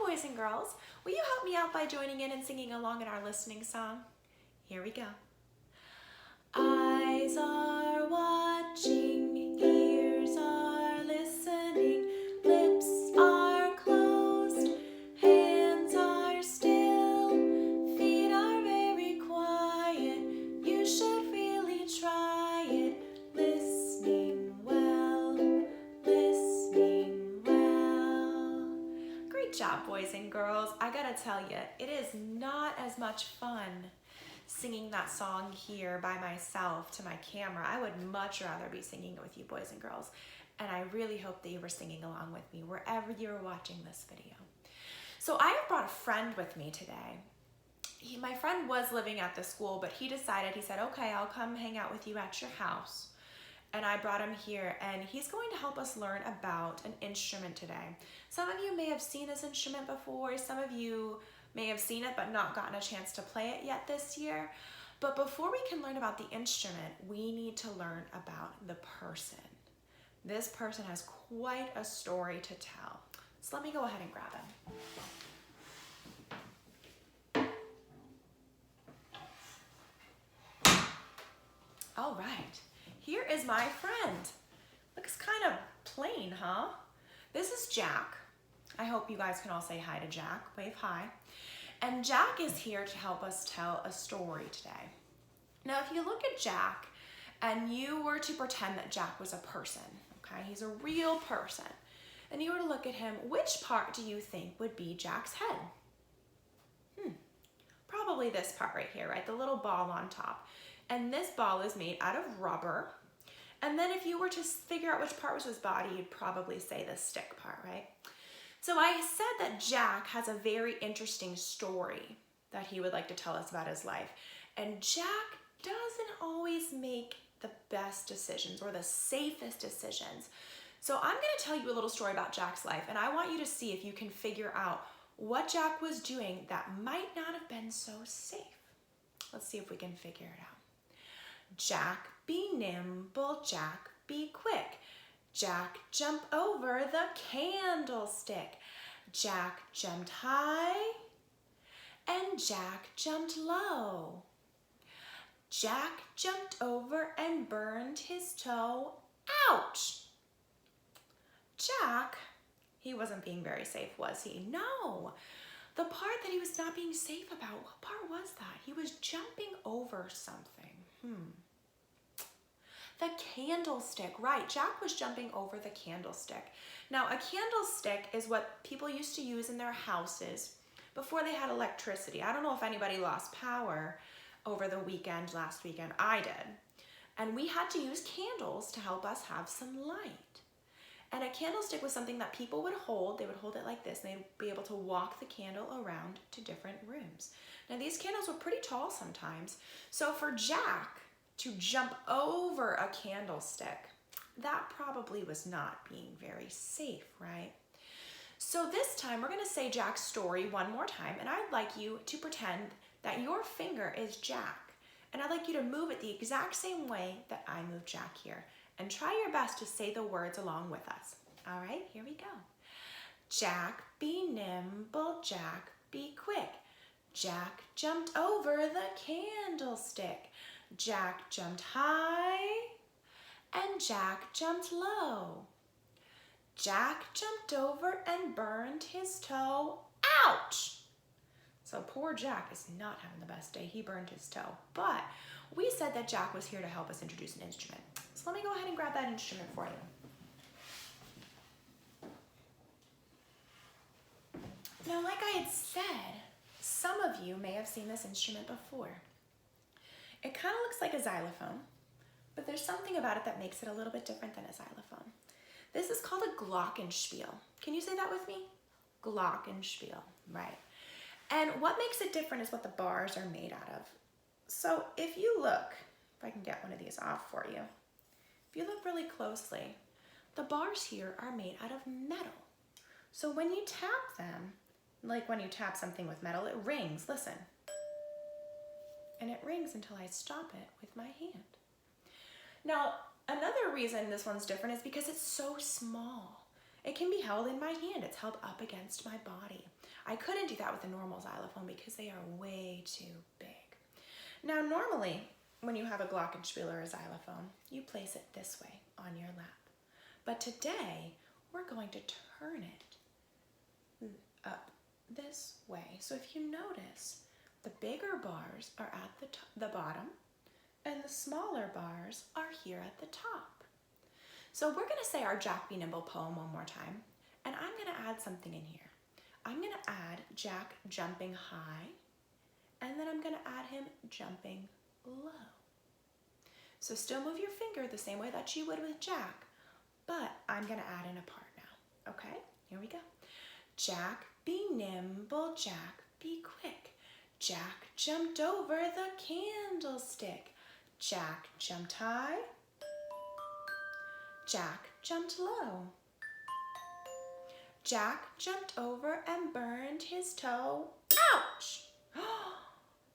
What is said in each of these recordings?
boys and girls. Will you help me out by joining in and singing along in our listening song? Here we go. Eyes are watching, ears are listening, lips are closed, hands are still, feet are very quiet. You should really try it. Listening well, listening well. Great job, boys and girls. I gotta tell you, it is not as much fun singing that song here by myself to my camera. I would much rather be singing it with you boys and girls. And I really hope that you were singing along with me wherever you were watching this video. So I have brought a friend with me today. My friend was living at the school, but he said, okay, I'll come hang out with you at your house. And I brought him here, and he's going to help us learn about an instrument today. Some of you may have seen this instrument before. Some of you may have seen it but not gotten a chance to play it yet this year. But before we can learn about the instrument, we need to learn about the person. This person has quite a story to tell. So let me go ahead and grab him. All right, here is my friend. Looks kind of plain, huh? This is Jack. I hope you guys can all say hi to Jack. Wave hi. And Jack is here to help us tell a story today. Now, if you look at Jack and you were to pretend that Jack was a person, okay, he's a real person, and you were to look at him, which part do you think would be Jack's head? Probably this part right here, right? The little ball on top. And this ball is made out of rubber. And then if you were to figure out which part was his body, you'd probably say the stick part, right? So I said that Jack has a very interesting story that he would like to tell us about his life. And Jack doesn't always make the best decisions or the safest decisions. So I'm going to tell you a little story about Jack's life, and I want you to see if you can figure out what Jack was doing that might not have been so safe. Let's see if we can figure it out. Jack, be nimble, Jack, be quick. Jack jumped over the candlestick. Jack jumped high and Jack jumped low. Jack jumped over and burned his toe. Ouch! Jack, he wasn't being very safe, was he? No. The part that he was not being safe about, what part was that? He was jumping over something. The candlestick, right. Jack was jumping over the candlestick. Now, a candlestick is what people used to use in their houses before they had electricity. I don't know if anybody lost power over the weekend, last weekend. I did. And we had to use candles to help us have some light. And a candlestick was something that people would hold. They would hold it like this, and they'd be able to walk the candle around to different rooms. Now, these candles were pretty tall sometimes. So for Jack to jump over a candlestick, that probably was not being very safe, right? So this time we're going to say Jack's story one more time, and I'd like you to pretend that your finger is Jack, and I'd like you to move it the exact same way that I moved Jack here, and try your best to say the words along with us. All right, here we go. Jack, be nimble, Jack, be quick. Jack jumped over the candlestick. Jack jumped high and Jack jumped low. Jack jumped over and burned his toe. Ouch! So poor Jack is not having the best day. He burned his toe. But we said that Jack was here to help us introduce an instrument. So let me go ahead and grab that instrument for you. Now, like I had said, some of you may have seen this instrument before. It kind of looks like a xylophone, but there's something about it that makes it a little bit different than a xylophone. This is called a Glockenspiel. Can you say that with me? Glockenspiel, right. And what makes it different is what the bars are made out of. So if you look, if I can get one of these off for you, if you look really closely, the bars here are made out of metal. So when you tap them, like when you tap something with metal, it rings, listen. And it rings until I stop it with my hand. Now, another reason this one's different is because it's so small. It can be held in my hand. It's held up against my body. I couldn't do that with a normal xylophone because they are way too big. Now, normally, when you have a Glockenspiel or a xylophone, you place it this way on your lap. But today, we're going to turn it up this way. So if you notice, the bigger bars are at the bottom, and the smaller bars are here at the top. So we're going to say our Jack Be Nimble poem one more time, and I'm going to add something in here. I'm going to add Jack jumping high, and then I'm going to add him jumping low. So still move your finger the same way that you would with Jack, but I'm going to add in a part now. Okay, here we go. Jack be nimble, Jack be quick. Jack jumped over the candlestick. Jack jumped high. Jack jumped low. Jack jumped over and burned his toe. Ouch!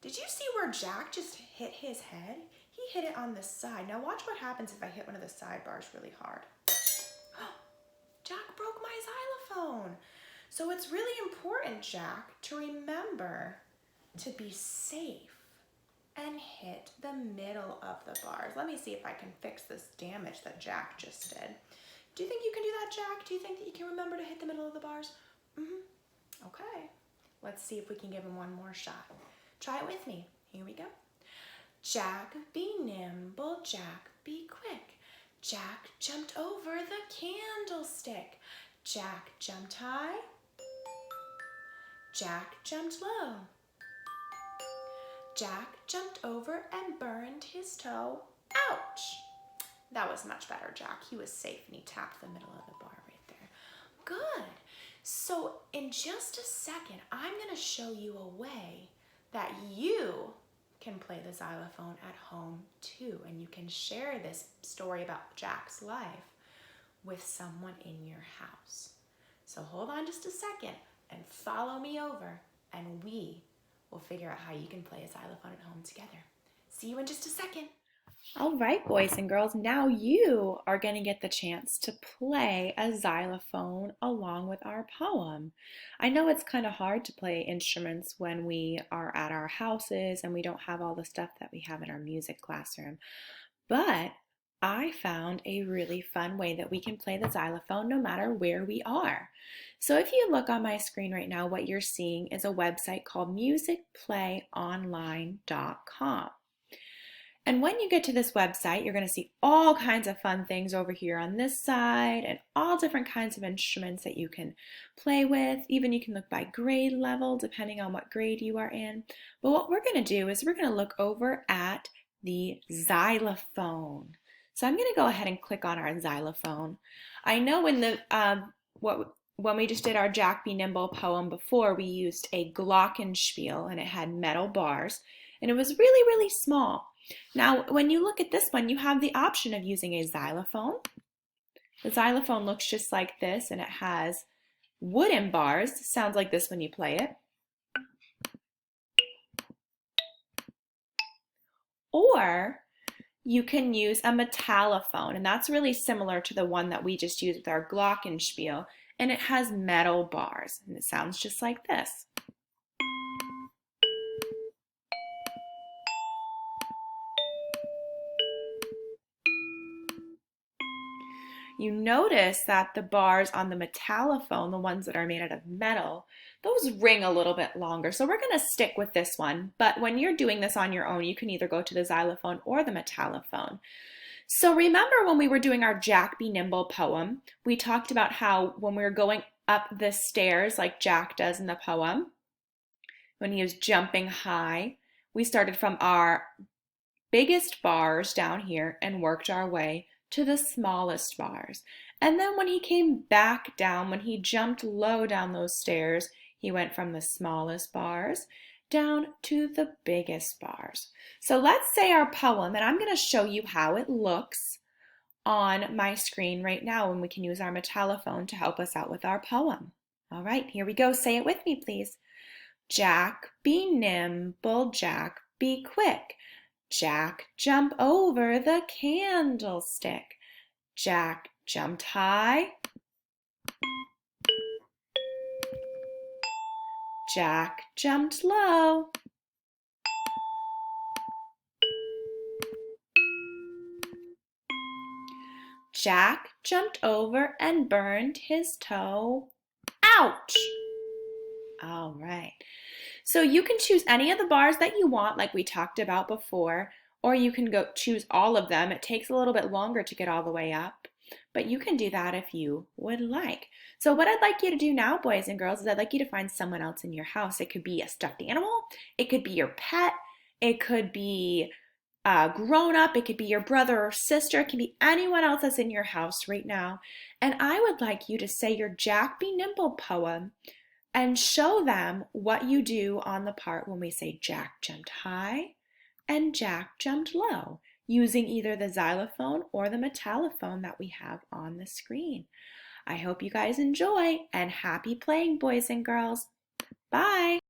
Did you see where Jack just hit his head? He hit it on the side. Now watch what happens if I hit one of the sidebars really hard. Jack broke my xylophone. So it's really important, Jack, to remember to be safe and hit the middle of the bars. Let me see if I can fix this damage that Jack just did. Do you think you can do that, Jack? Do you think that you can remember to hit the middle of the bars? Okay. Let's see if we can give him one more shot. Try it with me. Here we go. Jack be nimble, Jack be quick. Jack jumped over the candlestick. Jack jumped high. Jack jumped low. Jack jumped over and burned his toe. Ouch! That was much better, Jack. He was safe and he tapped the middle of the bar right there. Good. So in just a second, I'm going to show you a way that you can play the xylophone at home too. And you can share this story about Jack's life with someone in your house. So hold on just a second and follow me over, and we will figure out how you can play a xylophone at home together. See you in just a second. All right, boys and girls, now you are going to get the chance to play a xylophone along with our poem. I know it's kind of hard to play instruments when we are at our houses and we don't have all the stuff that we have in our music classroom, but I found a really fun way that we can play the xylophone no matter where we are. So if you look on my screen right now, what you're seeing is a website called musicplayonline.com. And when you get to this website, you're going to see all kinds of fun things over here on this side and all different kinds of instruments that you can play with. Even you can look by grade level depending on what grade you are in. But what we're going to do is we're going to look over at the xylophone. So I'm going to go ahead and click on our xylophone. I know in the when we just did our Jack Be Nimble poem before, we used a Glockenspiel and it had metal bars and it was really, really small. Now, when you look at this one, you have the option of using a xylophone. The xylophone looks just like this and it has wooden bars. Sounds like this when you play it. Or you can use a metallophone, and that's really similar to the one that we just used with our Glockenspiel, and it has metal bars, and it sounds just like this. You notice that the bars on the metallophone, the ones that are made out of metal, those ring a little bit longer. So we're going to stick with this one. But when you're doing this on your own, you can either go to the xylophone or the metallophone. So remember when we were doing our Jack Be Nimble poem, we talked about how when we were going up the stairs like Jack does in the poem, when he was jumping high, we started from our biggest bars down here and worked our way to the smallest bars. And then when he came back down, when he jumped low down those stairs, he went from the smallest bars down to the biggest bars. So let's say our poem, and I'm going to show you how it looks on my screen right now, and we can use our metallophone to help us out with our poem. All right, here we go. Say it with me, please. Jack be nimble, Jack be quick. Jack jumped over the candlestick. Jack jumped high. Jack jumped low. Jack jumped over and burned his toe. Ouch! All right. So you can choose any of the bars that you want, like we talked about before, or you can go choose all of them. It takes a little bit longer to get all the way up, but you can do that if you would like. So what I'd like you to do now, boys and girls, is I'd like you to find someone else in your house. It could be a stuffed animal, it could be your pet, it could be grown up, it could be your brother or sister, it can be anyone else that's in your house right now. And I would like you to say your Jack Be Nimble poem and show them what you do on the part when we say Jack jumped high and Jack jumped low, using either the xylophone or the metallophone that we have on the screen. I hope you guys enjoy, and happy playing, boys and girls. Bye!